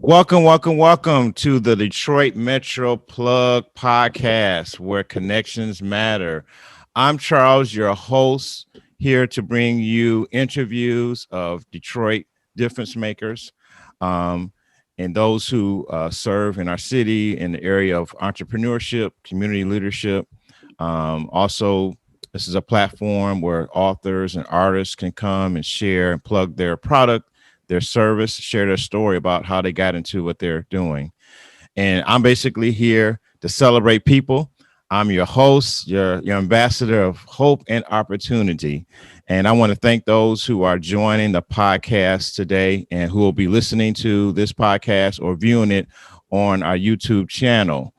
Welcome to the Detroit Metro Plug podcast, where connections matter. I'm Charles, your host, here to bring you interviews of Detroit difference makers um, and those who serve in our city in the area of entrepreneurship, community leadership. Also, this is a platform where authors and artists can come and share and plug their product, their service, share their story about how they got into what they're doing. And I'm basically here to celebrate people. I'm your host, your ambassador of hope and opportunity. And I want to thank those who are joining the podcast today and who will be listening to this podcast or viewing it on our YouTube channel.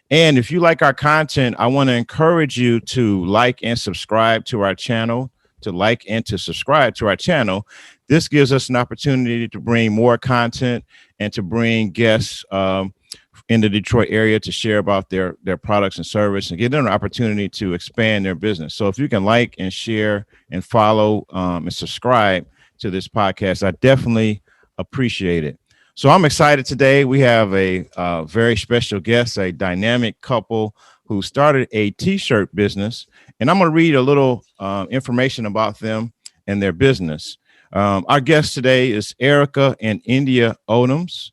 And if you like our content, I want to encourage you to like and subscribe to our channel, to subscribe to our channel. This gives us an opportunity to bring more content and to bring guests in the Detroit area to share about their products and service and give them an opportunity to expand their business. So if you can like and share and follow and subscribe to this podcast, I definitely appreciate it. So I'm excited today. We have a very special guest, a dynamic couple who started a t-shirt business. And I'm going to read a little information about them and their business. Our guest today is Erica and India Odoms.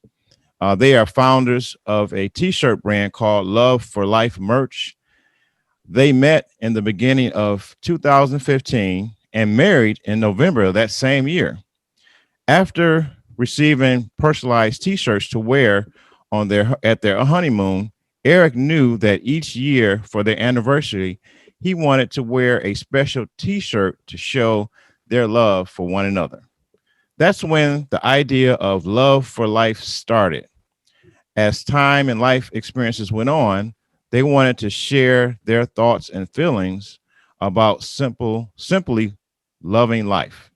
They are founders of a t-shirt brand called Love for Life Merch. They met in the beginning of 2015 and married in November of that same year. After receiving personalized t-shirts to wear at their honeymoon, Eric knew that each year for their anniversary, he wanted to wear a special t-shirt to show their love for one another. That's when the idea of Love for Life started. As time and life experiences went on, they wanted to share their thoughts and feelings about simply loving life.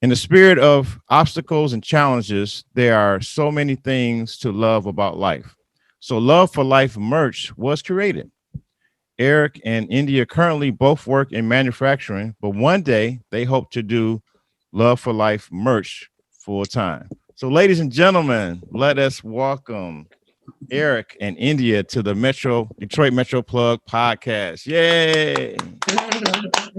In the spirit of obstacles and challenges, there are so many things to love about life. So Love for Life merch was created. Eric and India currently both work in manufacturing, but one day they hope to do Love for Life merch full time. So ladies and gentlemen, let us welcome Eric and India to the Detroit Metro Plug podcast. Yay.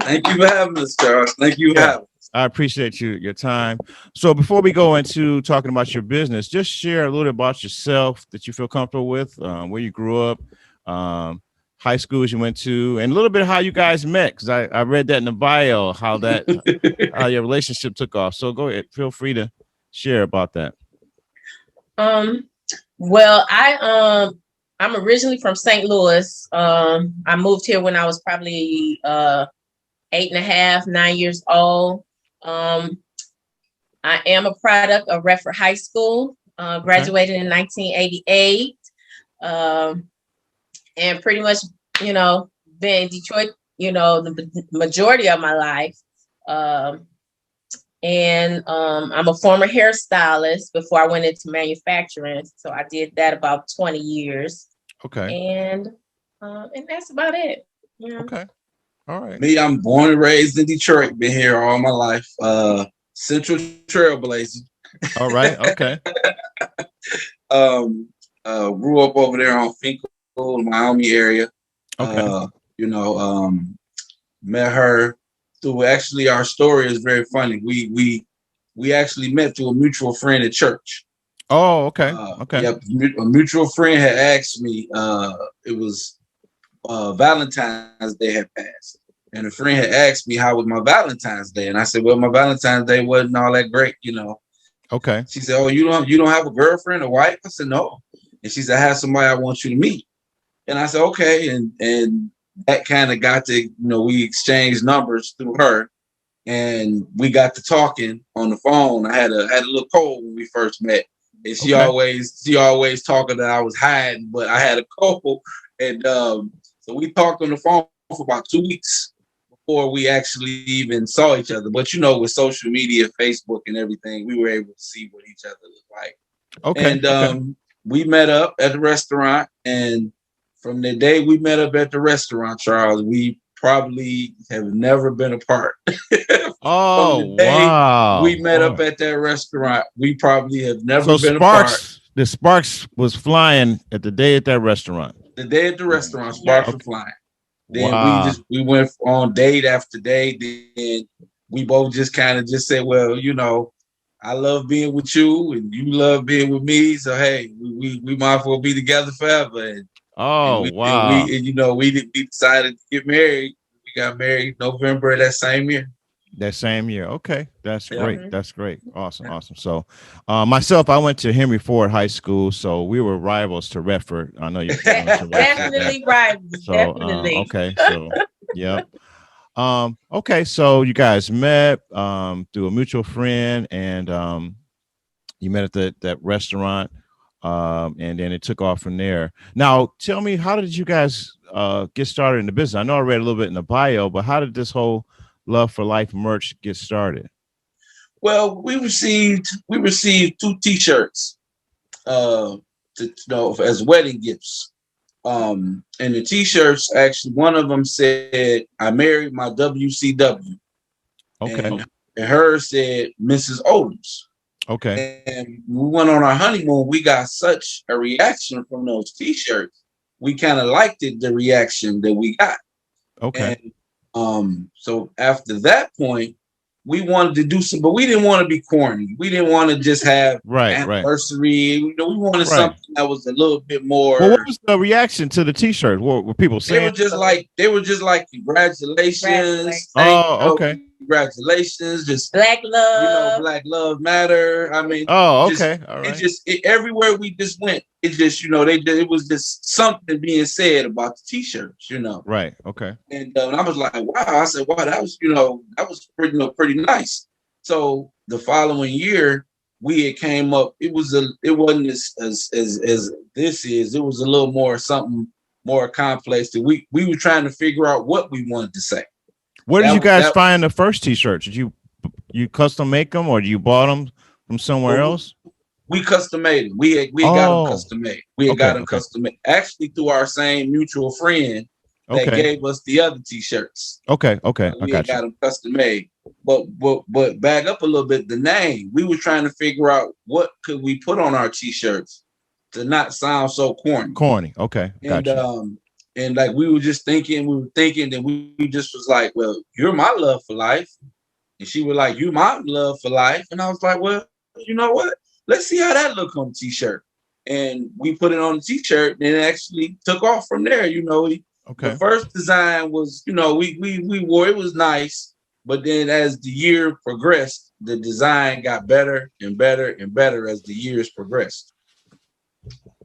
Thank you for having us, Charles. Thank you for having us. I appreciate your time. So before we go into talking about your business, just share a little bit about yourself that you feel comfortable with, where you grew up, high schools you went to, and a little bit of how you guys met, because I read that in the bio, how your relationship took off. So go ahead, feel free to share about that. Well, I'm originally from St. Louis. I moved here when I was probably 8.5, 9 years old. I am a product of Redford High School, graduated in 1988, and pretty much, been in Detroit, the majority of my life. And I'm a former hairstylist before I went into manufacturing. So I did that about 20 years. Okay. And that's about it. Yeah. Okay. All right. Me, I'm born and raised in Detroit. Been here all my life. Central Trailblazer. All right. Okay. Grew up over there on Finkel, Miami area. Okay. Met her through, actually, our story is very funny. We actually met through a mutual friend at church. Oh, okay. Okay. Yep. A mutual friend had asked me, it was Valentine's Day had passed. And a friend had asked me how was my Valentine's Day. And I said, well, my Valentine's Day wasn't all that great, Okay. She said, oh, you don't have a girlfriend or wife? I said, no. And she said, I have somebody I want you to meet. And I said, okay. And that kind of got to, we exchanged numbers through her. And we got to talking on the phone. I had a little cold when we first met. And she always talking that I was hiding, but I had a cold. And so we talked on the phone for about 2 weeks before we actually even saw each other. But with social media, Facebook and everything, we were able to see what each other looked like. Okay. And we met up at the restaurant. And from the day we met up at the restaurant, Charles, we probably have never been apart. Oh, wow. We met up at that restaurant. We probably have never been apart. the sparks was flying at the day at that restaurant. The day at the restaurant, sparks were flying. Then we went on date after date. Then we both just kind of just said, well, you know, I love being with you and you love being with me. So hey, we might as well be together forever. And you know, we decided to get married. We got married November of that same year. That same year. Okay. That's great. That's great. Awesome. Awesome. So myself, I went to Henry Ford High School. So we were rivals to Redford. I know you're definitely rivals. So definitely. Okay. So yeah. Okay, so you guys met through a mutual friend, and you met at that restaurant, and then it took off from there. Now, tell me, how did you guys get started in the business? I know I read a little bit in the bio, but how did this whole Love for Life merch get started? Well, we received 2 T-shirts, as wedding gifts. And the T-shirts, actually, one of them said, "I married my WCW." Okay. And hers said, "Mrs. Odoms." Okay. And we went on our honeymoon. We got such a reaction from those T-shirts. We kind of liked it, the reaction that we got. Okay. And so after that point, we wanted to do some, but we didn't want to be corny. We didn't want to just have anniversary. You know, we wanted something that was a little bit more. Well, what was the reaction to the T-shirt? What were people saying? They were just like congratulations. Okay. Congratulations. Just Black love. You know, Black love matter. I mean, okay. All right. Everywhere we just went, it just, you know, it was just something being said about the T-shirts, you know. Right. Okay. And I was like, wow. I said, wow, that was pretty nice. So the following year, we came up. It wasn't as this is. It was a little more something more complex. That we were trying to figure out what we wanted to say. Where did you guys find the first T-shirts? Did you custom make them, or you bought them from somewhere else? We custom made them. We had got them custom made. We had got them custom made. Actually, through our same mutual friend that gave us the other T-shirts. Okay. We got them custom made. But back up a little bit. The name, we were trying to figure out what could we put on our T-shirts to not sound so corny. Okay. Gotcha. And like we were thinking, and we just was like, well, you're my love for life. And she was like, you my love for life. And I was like, well, you know what? Let's see how that look on the T-shirt. And we put it on the T-shirt, and it actually took off from there. You know, the first design was, you know, we wore, it was nice. But then as the year progressed, the design got better and better and better as the years progressed,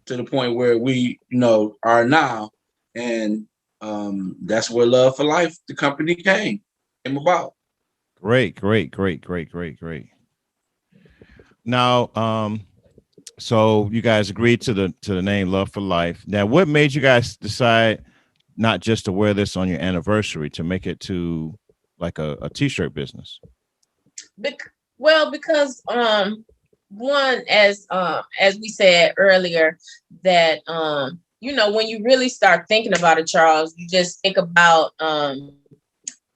to the point where we, you know, are now. And that's where Love for Life, the company, came about. Great. Now, so you guys agreed to the name Love for Life. Now, what made you guys decide not just to wear this on your anniversary, to make it to like a T-shirt business? Because one, as we said earlier, that you know, when you really start thinking about it, Charles, you just think about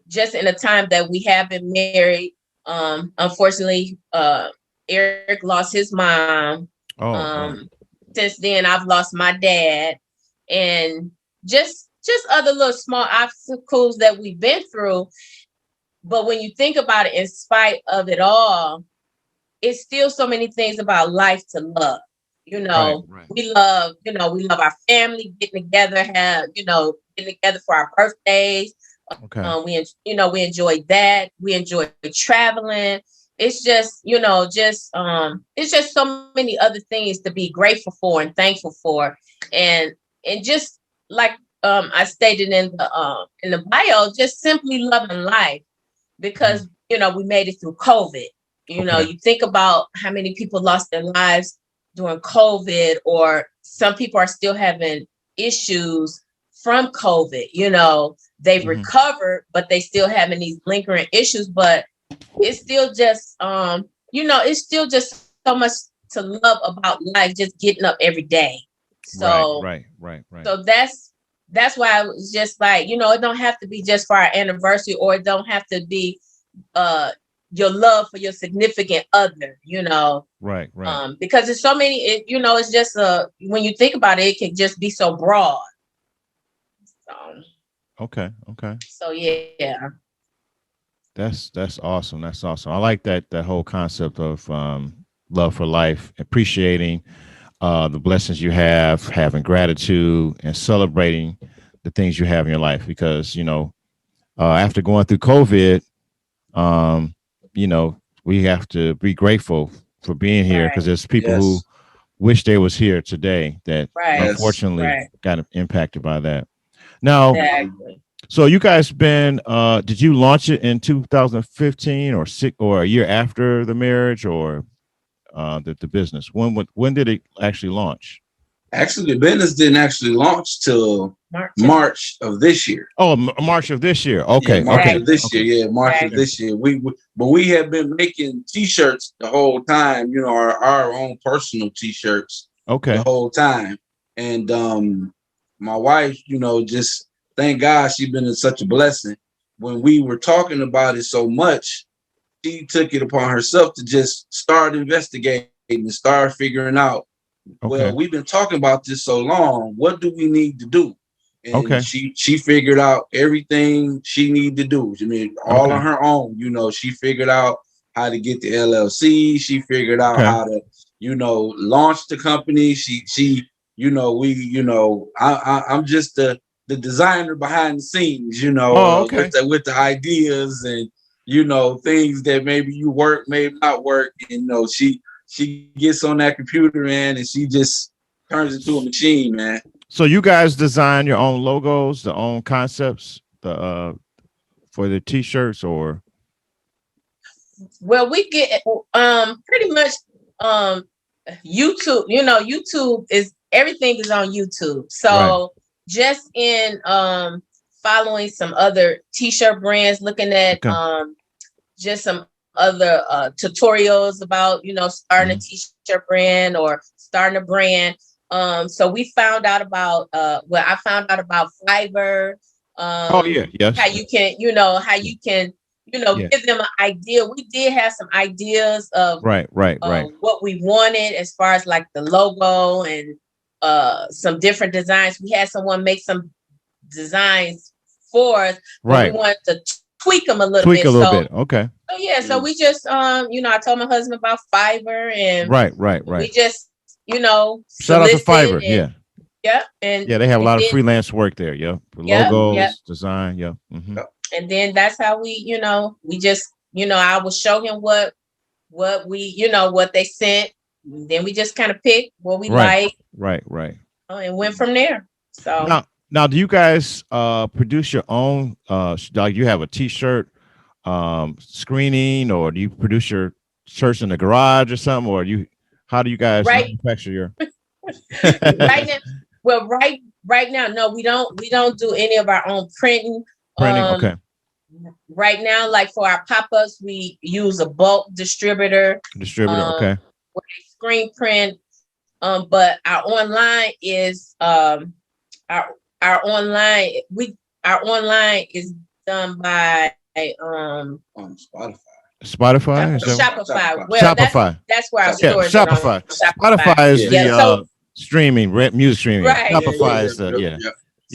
just in a time that we have been married. Unfortunately, Eric lost his mom. Since then, I've lost my dad, and just other little small obstacles that we've been through. But when you think about it, in spite of it all, it's still so many things about life to love. You know, we love our family, getting together for our birthdays. We enjoy that. We enjoy traveling. It's just, it's just so many other things to be grateful for and thankful for. And just like I stated in the bio, just simply loving life, because, we made it through COVID. You think about how many people lost their lives during COVID, or some people are still having issues from COVID. They've recovered, but they still having these lingering issues. But it's still just, it's still just so much to love about life, just getting up every day. So, right. So that's why I was just like, it don't have to be just for our anniversary, or it don't have to be your love for your significant other, Right. because there's so many, it's just when you think about it, it can just be so broad. Okay. So yeah. That's awesome. That's awesome. I like that whole concept of love for life, appreciating the blessings you have, having gratitude, and celebrating the things you have in your life. Because after going through COVID, we have to be grateful for being here, because there's people who Yes. wish they was here today that unfortunately got impacted by that. Now, Exactly. so you guys did you launch it in 2015 or a year after the marriage, or the business? When did it actually launch? Actually, the business didn't actually launch till March of this year. Oh, March of this year. Okay. Yeah, March of this Okay. year. Yeah, March of this year. But we have been making T-shirts the whole time. Our own personal T-shirts. Okay. The whole time. And my wife, just thank God she's been such a blessing. When we were talking about it so much, she took it upon herself to just start investigating and start figuring out. Okay. Well, we've been talking about this so long. What do we need to do? And Okay. she figured out everything she needed to do. I mean, all on her own. She figured out how to get the LLC. She figured out how to, launch the company. I'm just the designer behind the scenes. With the ideas and things that maybe you work, maybe not work. And she gets on that computer, man, and she just turns into a machine, man. So you guys design your own logos, the own concepts, for the T-shirts, or? Well, we get pretty much YouTube. YouTube is everything is on YouTube. So just in following some other T-shirt brands, looking at just some other tutorials about starting a T-shirt brand or starting a brand. So we found out about I found out about Fiverr. Yes. How you can give them an idea. We did have some ideas of right what we wanted as far as like the logo and some different designs. We had someone make some designs for us. Right. We wanted to tweak them a little bit. Okay. So yeah, so we just I told my husband about Fiverr, and right. We just shout out to Fiverr. And they have a lot of freelance work there. Logos, design. Mm-hmm. And then that's how we we just I will show him what we what they sent. Then we just kind of pick what we like. Right. And went from there. So now, do you guys produce your own? Like you have a T-shirt screening, or do you produce your shirts in the garage or something, or how do you guys manufacture your? Right now, well, right now, no, we don't do any of our own printing. Okay. Right now, like for our pop-ups, we use a bulk distributor. Okay. Where they screen print. But our online is our online is done by on Shopify. Shopify. Well, Shopify. That's where our stores are. Shopify is the streaming, music streaming. Right. Shopify is the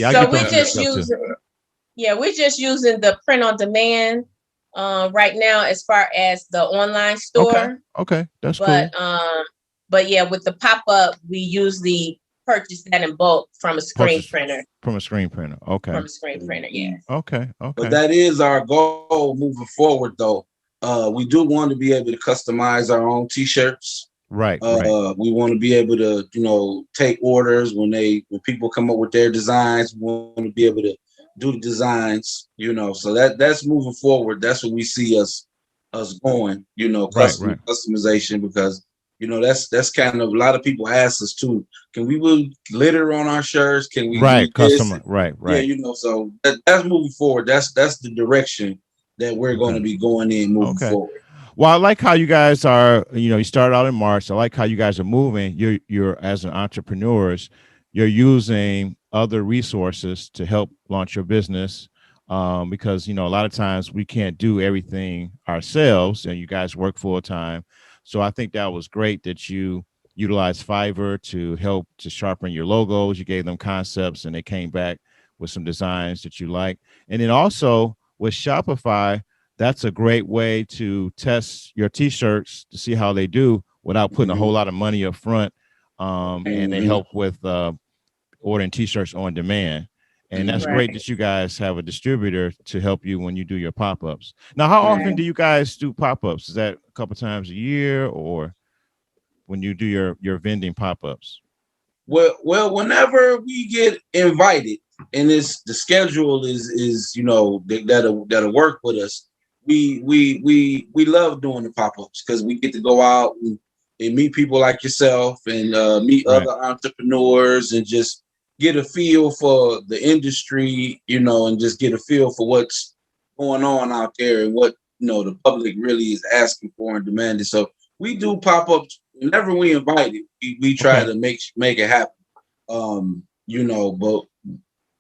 So we're just using the print on demand right now as far as the online store. Okay, that's cool. But yeah, with the pop-up, we usually purchase that in bulk from a screen printer. Okay. From a screen printer, yeah. Okay. But that is our goal moving forward, though. We do want to be able to customize our own T-shirts. Right. We want to be able to, take orders when people come up with their designs. We want to be able to do the designs, So that's moving forward. That's what we see us going, customization, because that's kind of a lot of people ask us too. Can we really glitter on our shirts? Can we custom? Right. Yeah, so that's moving forward. That's the direction that we're going to be going in moving forward. Well, I like how you guys are. You started out in March. I like how you guys are moving. You're as an entrepreneurs, you're using other resources to help launch your business. because a lot of times we can't do everything ourselves, and you guys work full time. So I think that was great that you utilized Fiverr to help to sharpen your logos. You gave them concepts, and they came back with some designs that you like. And then also with Shopify, that's a great way to test your t-shirts to see how they do without putting a whole lot of money up front. And they help with ordering t-shirts on demand. And that's great that you guys have a distributor to help you when you do your pop-ups. Now, how often do you guys do pop-ups? Is that a couple times a year, or when you do your vending pop-ups? Well, whenever we get invited, and it's the schedule is that'll work with us. We love doing the pop-ups because we get to go out and meet people like yourself and meet other entrepreneurs and just get a feel for the industry, and just get a feel for what's going on out there and what the public really is asking for and demanding. So we do pop-ups whenever we invite it. We try to make it happen. But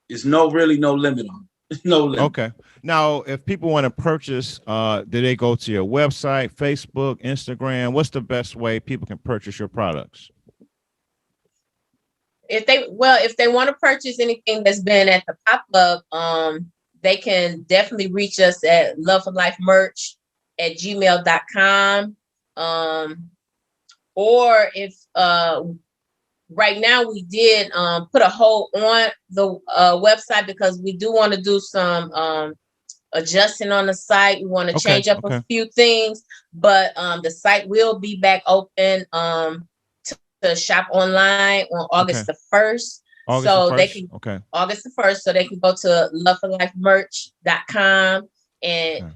it's no limit on it. No limit. Okay. Now, if people want to purchase, do they go to your website, Facebook, Instagram? What's the best way people can purchase your products? If they want to purchase anything that's been at the pop-up, they can definitely reach us at loveforlifemerch@gmail.com. Or if right now we did put a hold on the website because we do want to do some adjusting on the site. We want to change up a few things, but the site will be back open to shop online on August the 1st. They can August the 1st, so they can go to loveforlifemerch.com and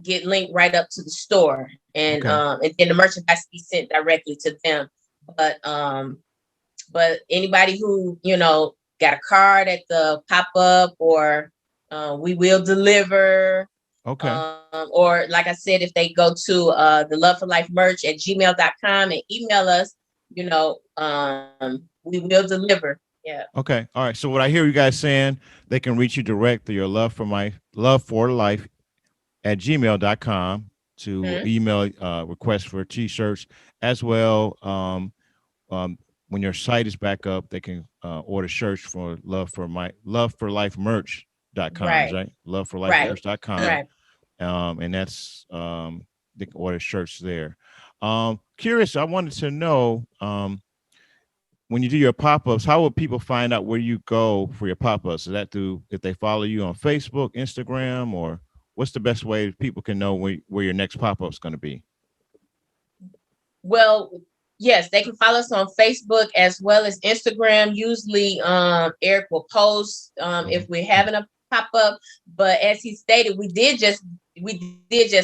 get linked right up to the store, and then the merchandise be sent directly to them. But anybody who got a card at the pop-up, or we will deliver. Or like I said, if they go to the loveforlifemerch@gmail.com and email us, we will deliver. Yeah. Okay. All right. So what I hear you guys saying, they can reach you direct through your loveforlife@gmail.com to email requests for t-shirts as well. When your site is back up, they can order shirts for loveforlifemerch.com, right? Loveforlifemerch.com. Right. And that's they can order shirts there. Curious, I wanted to know, when you do your pop-ups, how will people find out where you go for your pop-ups? Is that if they follow you on Facebook, Instagram, or what's the best way people can know where your next pop-up is going to be? Well, yes, they can follow us on Facebook as well as Instagram. Usually, Eric will post if we're having a pop-up. But as he stated, we did just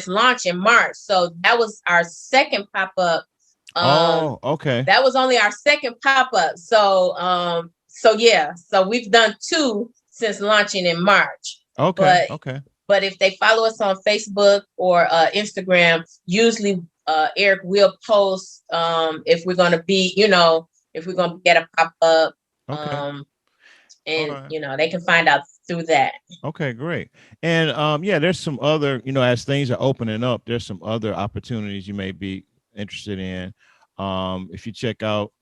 launch in March, so that was our second pop-up. That was only our second pop-up. So we've done 2 since launching in March. But if they follow us on Facebook or Instagram, usually Eric will post if we're going to be, if we're going to get a pop-up. They can find out through that. Okay, great. And there's some other, as things are opening up, there's some other opportunities you may be interested in. If you check out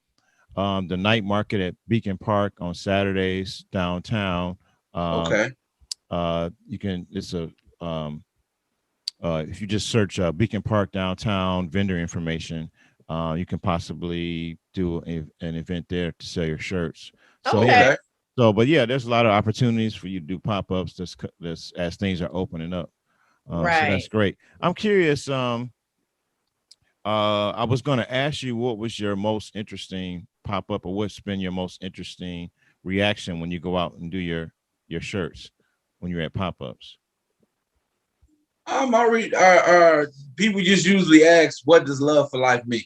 the night market at Beacon Park on Saturdays downtown, you can, it's a if you just search Beacon Park downtown vendor information, you can possibly do an event there to sell your shirts. But there's a lot of opportunities for you to do pop-ups this as things are opening up. So that's great. I'm curious. I was going to ask you, what was your most interesting pop-up, or what's been your most interesting reaction when you go out and do your shirts when you're at pop-ups? Our people just usually ask, what does love for life mean?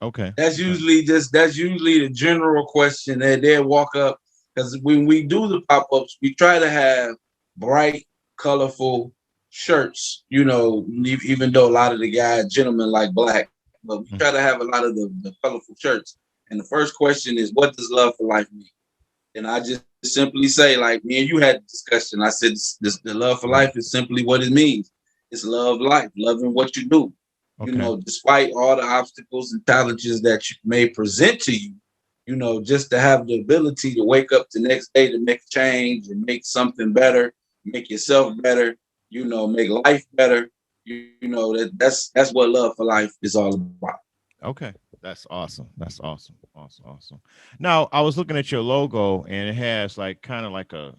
Okay. That's usually the general question that they'll walk up, because when we do the pop-ups, we try to have bright, colorful shirts, even though a lot of the gentlemen like black, but we try to have a lot of the colorful shirts. And the first question is, what does love for life mean? And I just simply say, like me and you had a discussion. I said, the love for life is simply what it means. It's love life, loving what you do. Okay. You know, despite all the obstacles and challenges that you may present to you, you know, just to have the ability to wake up the next day to make a change and make something better, make yourself better, you know, make life better. You know, that's what love for life is all about. Okay. That's awesome. That's awesome. Awesome. Now I was looking at your logo and it has like kind of like a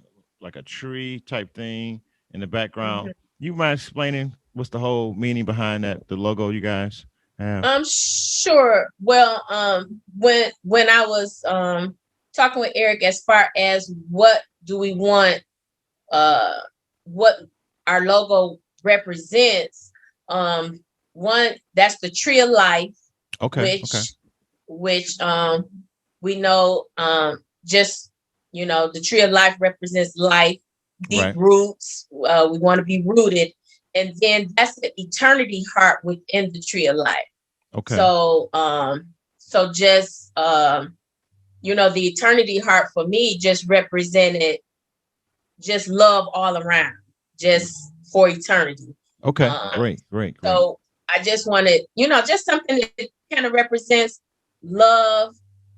tree type thing in the background. You mind explaining what's the whole meaning behind that, the logo you guys have? Sure. Well, when I was talking with Eric as far as what do we want, what our logo represents, one, that's the tree of life. Okay. Which we know, just, you know, the tree of life represents life, deep roots. We want to be rooted, and then that's the eternity heart within the tree of life. Okay. So just you know, the eternity heart for me just represented just love all around, just for eternity. Okay. Great. So I just wanted, you know, just something that kind of represents love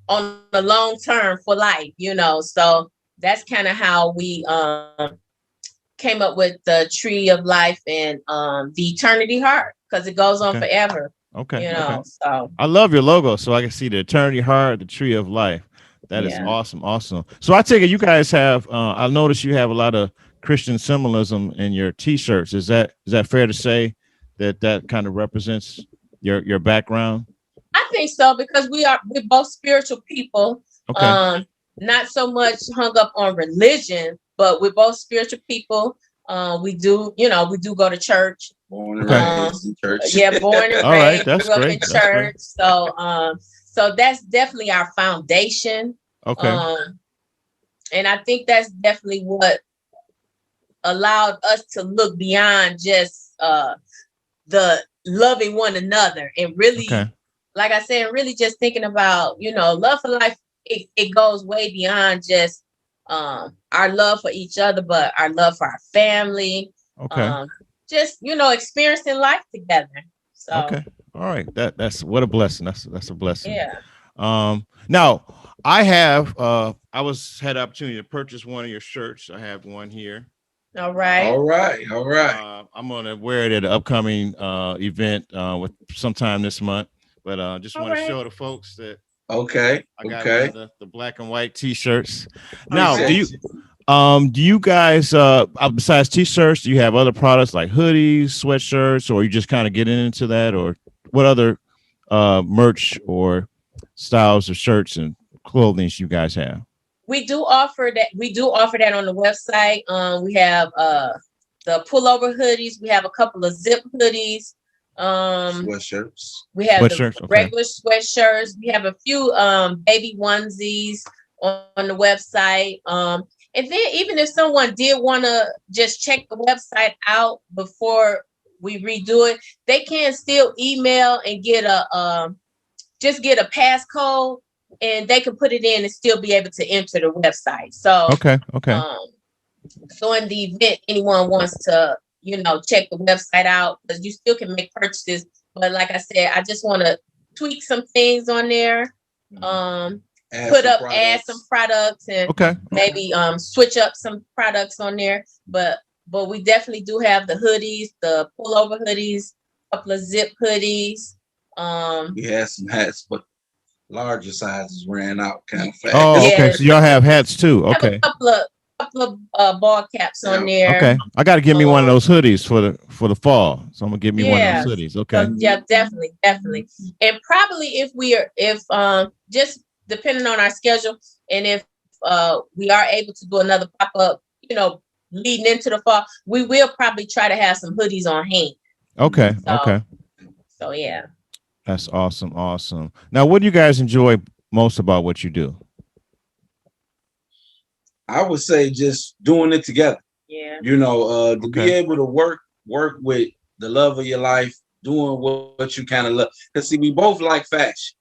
on the long term for life, you know. So that's kind of how we came up with the tree of life and the eternity heart, because it goes on forever. Okay. You know, so I love your logo, so I can see the eternity heart, the tree of life. That is awesome. So I take it you guys have. I noticed you have a lot of Christian symbolism in your T-shirts. Is that fair to say that kind of represents your background? I think so, because we're both spiritual people. Okay. Not so much hung up on religion, but we're both spiritual people. We do go to church. Born and raised in church. Yeah, born and raised. All right, that's grew up great. in That's church. great. So that's definitely our foundation. Okay. And I think that's definitely what allowed us to look beyond just the loving one another, and really, like I said, really just thinking about, you know, love for life. It goes way beyond just our love for each other, but our love for our family. Okay. Just, you know, experiencing life together. So okay. All right. That's what a blessing. That's a blessing. Yeah. Now I have had the opportunity to purchase one of your shirts. I have one here. All right. I'm gonna wear it at an upcoming event with sometime this month. But just want to show the folks that I got one of the black and white T-shirts. Now, do you guys besides T-shirts, do you have other products like hoodies, sweatshirts, or you just kind of getting into that, or what other merch or styles of shirts and clothing you guys have? We do offer that. We do offer that on the website. We have the pullover hoodies. We have a couple of zip hoodies. Sweatshirts. We have the regular sweatshirts. We have a few baby onesies on the website. And then even if someone did want to just check the website out before we redo it, they can still email and get a passcode, and they can put it in and still be able to enter the website. So okay. So in the event anyone wants to, you know, check the website out, because you still can make purchases. But like I said, I just want to tweak some things on there. Add some products and maybe switch up some products on there. But we definitely do have the hoodies, the pullover hoodies, a couple of zip hoodies. We had some hats, but larger sizes ran out kind of fast. Oh, okay. So y'all have hats too. Okay. A couple of ball caps on there. Okay. I got to give me one of those hoodies for the fall. So I'm gonna give me one of those hoodies. Okay. So, yeah, definitely. And probably if just depending on our schedule, and if we are able to do another pop-up, you know, leading into the fall, we will probably try to have some hoodies on hand. Okay. So yeah. That's awesome. Now, what do you guys enjoy most about what you do? I would say just doing it together. Yeah. You know, to be able to work with the love of your life, doing what you kind of love. Because see, we both like fashion.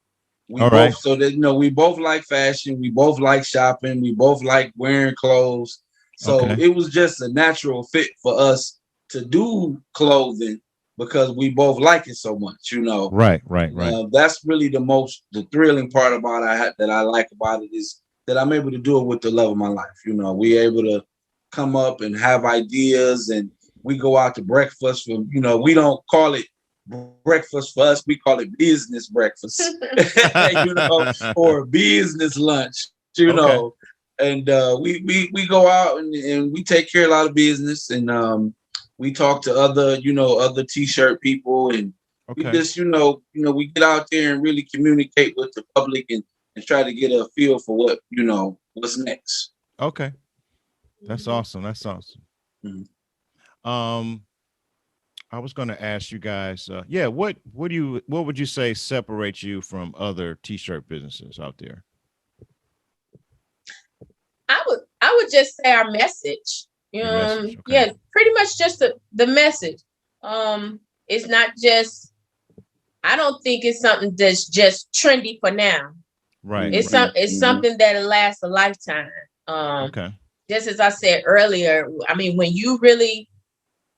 We All both right. so that we both like fashion, we both like shopping, we both like wearing clothes. So Okay. it was just a natural fit for us to do clothing because we both like it so much. Right. Right. Right. That's really the thrilling part about that I like about it is that I'm able to do it with the love of my life. We able to come up and have ideas, and we go out to breakfast. We don't call it breakfast for us; we call it business breakfast, or business lunch. Okay. And we go out and we take care of a lot of business, and we talk to other t-shirt people, and we Okay. just we get out there and really communicate with the public, and try to get a feel for what's next. Okay. That's awesome. That's awesome. Um, I was going to ask you guys, what would you say separates you from other t-shirt businesses out there? I would just say our message. Your message, okay. Yeah, pretty much just the message. It's not just. I don't think it's something that's just trendy for now. Right. It's right. it's something that'll last a lifetime. Okay. Just as I said earlier, I mean, when you really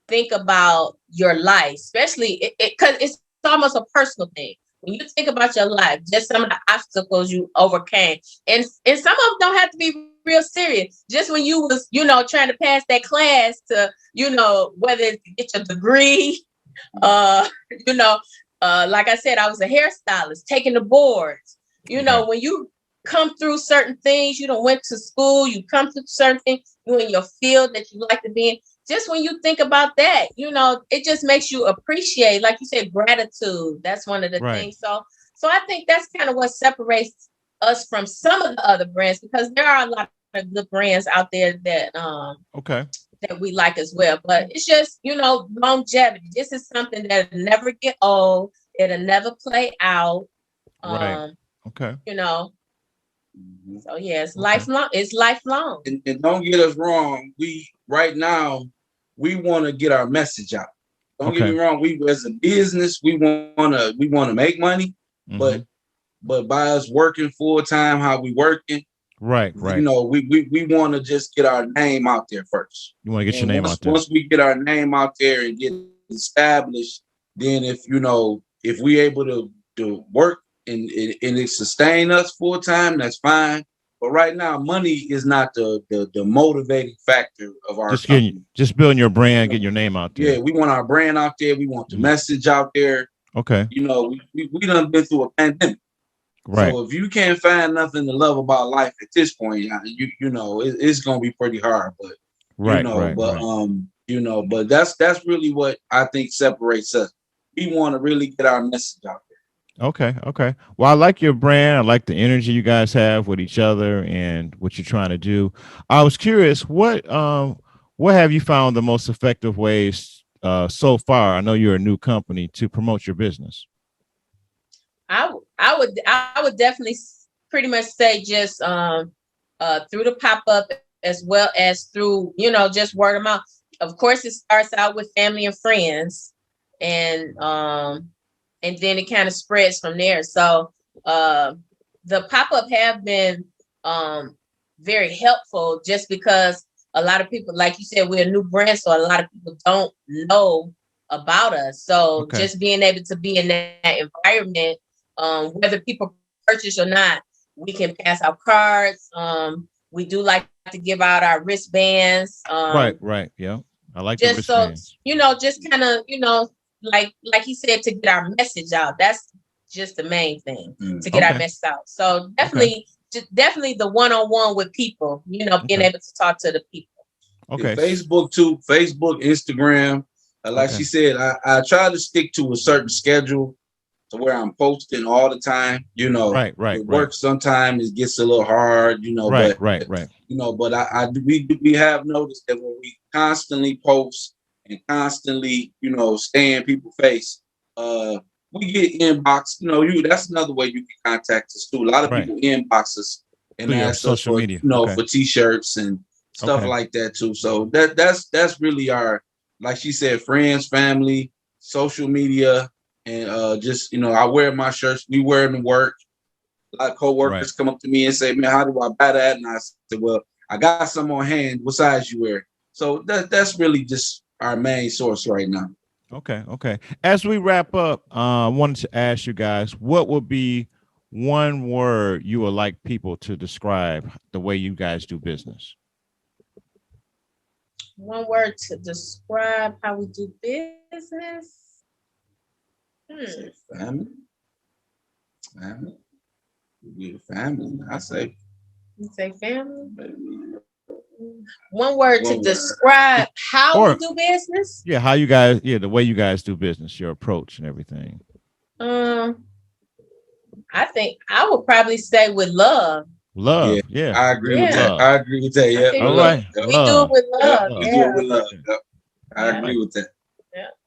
think about your life, especially because it's almost a personal thing. When you think about your life, just some of the obstacles you overcame, and some of them don't have to be real serious. Just when you was, trying to pass that class to, whether it's to get your degree, like I said, I was a hairstylist, taking the boards. When you come through certain things, you don't went to school, you come through certain things, you in your field that you like to be in. Just when you think about that, it just makes you appreciate, like you said, gratitude. That's one of the things. So I think that's kind of what separates us from some of the other brands, because there are a lot of good brands out there that that we like as well. But it's just, longevity. This is something that'll never get old. It'll never play out. Right. Okay. So yeah, it's lifelong. It's lifelong. And don't get us wrong. Right now, we want to get our message out. Don't get me wrong. We, as a business, we want to make money, but by us working full time, how we working, right. We want to just get our name out there first. You want to get your name out there. Once we get our name out there and get established, then if we able to work and it sustain us full time, that's fine. But right now, money is not the motivating factor of our company. Just building your brand, getting your name out there. Yeah, we want our brand out there. We want the message out there. Okay. We done been through a pandemic. Right. So if you can't find nothing to love about life at this point, it's gonna be pretty hard. But but that's really what I think separates us. We want to really get our message out there. Okay. Well, I like your brand. I like the energy you guys have with each other and what you're trying to do. I was curious, what have you found the most effective ways so far? I know you're a new company, to promote your business. I would definitely pretty much say just through the pop-up, as well as through, just word of mouth. Of course, it starts out with family and friends, and then it kind of spreads from there. So the pop-up have been very helpful, just because a lot of people, like you said, we're a new brand, so a lot of people don't know about us. So just being able to be in that environment, whether people purchase or not, we can pass out cards. We do like to give out our wristbands. Right. Yeah. I like just the wristbands. So, just kind of, like he said, to get our message out. That's just the main thing, to get our message out. So definitely the one-on-one with people, being able to talk to the people. Okay. Facebook too, Facebook, Instagram. Like she said, I try to stick to a certain schedule to where I'm posting all the time. Right. Work sometimes it gets a little hard, Right. But we have noticed that when we constantly post and constantly, stay in people's face, we get inbox. That's another way you can contact us too. A lot of people inbox us and ask us for, media. For t-shirts and stuff like that too. So that's really our, like she said, friends, family, social media, and just I wear my shirts. We wear them to work. A lot of coworkers come up to me and say, "Man, how do I buy that?" And I said, "Well, I got some on hand. What size you wear?" So that's really just our main source right now. Okay. Okay. As we wrap up, I wanted to ask you guys, what would be one word you would like people to describe the way you guys do business? One word to describe how we do business. Say family. Family. We're a family. I say. You say family. Baby. One word to One word. describe how Or- we do business. Yeah, how you guys, yeah, the way you guys do business, your approach and everything. I think I would probably say with love. Love, yeah. I agree with Yeah. that. I agree with that. I Yeah. think All we- right. Yep. We do it with love. We do Yeah. it with love. Yep. I Yeah. agree with that.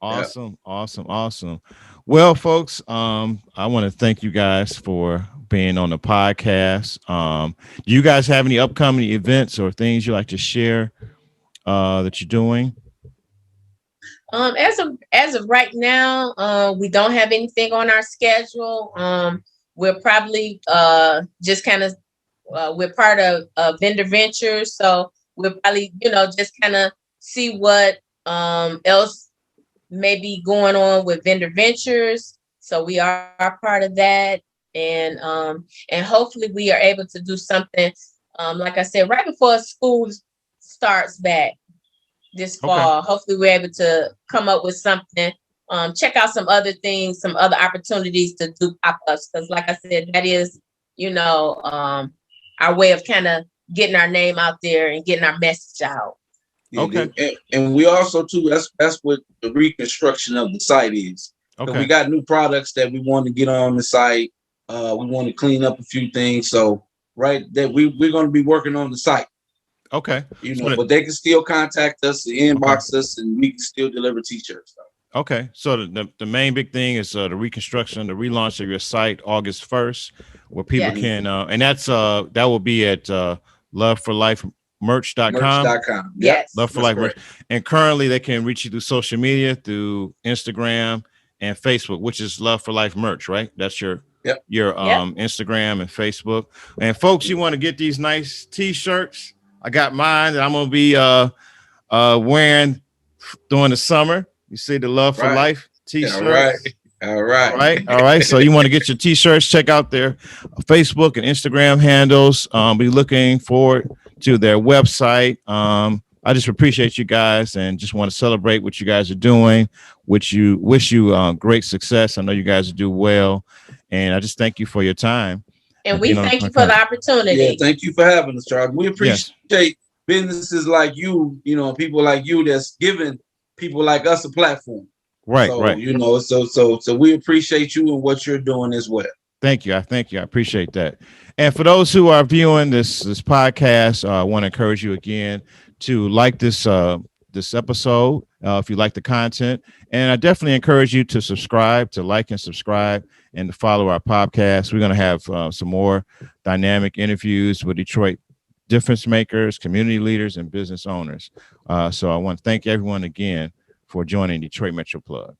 Awesome, awesome, awesome. Well, folks, I want to thank you guys for being on the podcast. Do you guys have any upcoming events or things you like to share that you're doing? As of right now, we don't have anything on our schedule. We're probably just kind of we're part of Vendor Ventures, so we'll probably just kind of see what else may be going on with Vendor Ventures. So we are part of that, and hopefully we are able to do something. Like I said, right before school starts back this fall. Hopefully we're able to come up with something, check out some other things, some other opportunities to do pop-ups. Because like I said, that is, our way of kind of getting our name out there and getting our message out. Yeah, Okay. and we also too, that's what the reconstruction of the site is. Okay. We got new products that we want to get on the site. We want to clean up a few things. So that we're going to be working on the site. Okay. But they can still contact us, inbox us, and we can still deliver t-shirts. Okay. So the main big thing is the reconstruction, the relaunch of your site August 1st, where people can and that's that will be at loveforlifemerch.com. Merch.com. Yes. Love for Life Merch. And currently they can reach you through social media, through Instagram and Facebook, which is Love for Life Merch, right? That's your Instagram and Facebook. And folks, you want to get these nice t-shirts? I got mine that I'm gonna be wearing during the summer. You see the Love for Life t-shirt. All right. So you want to get your t-shirts? Check out their Facebook and Instagram handles. Be looking forward to their website. I just appreciate you guys and just want to celebrate what you guys are doing. Wish you great success. I know you guys do well, and I just thank you for your time. And we thank you for the opportunity. Yeah, thank you for having us, Charles. We appreciate businesses like you, people like you that's giving people like us a platform. Right. So we appreciate you and what you're doing as well. Thank you. I appreciate that. And for those who are viewing this podcast, I want to encourage you again to like this episode if you like the content. And I definitely encourage you to subscribe, to like and subscribe, and to follow our podcast. We're going to have some more dynamic interviews with Detroit difference makers, community leaders, and business owners. So I want to thank everyone again for joining Detroit Metro Plug.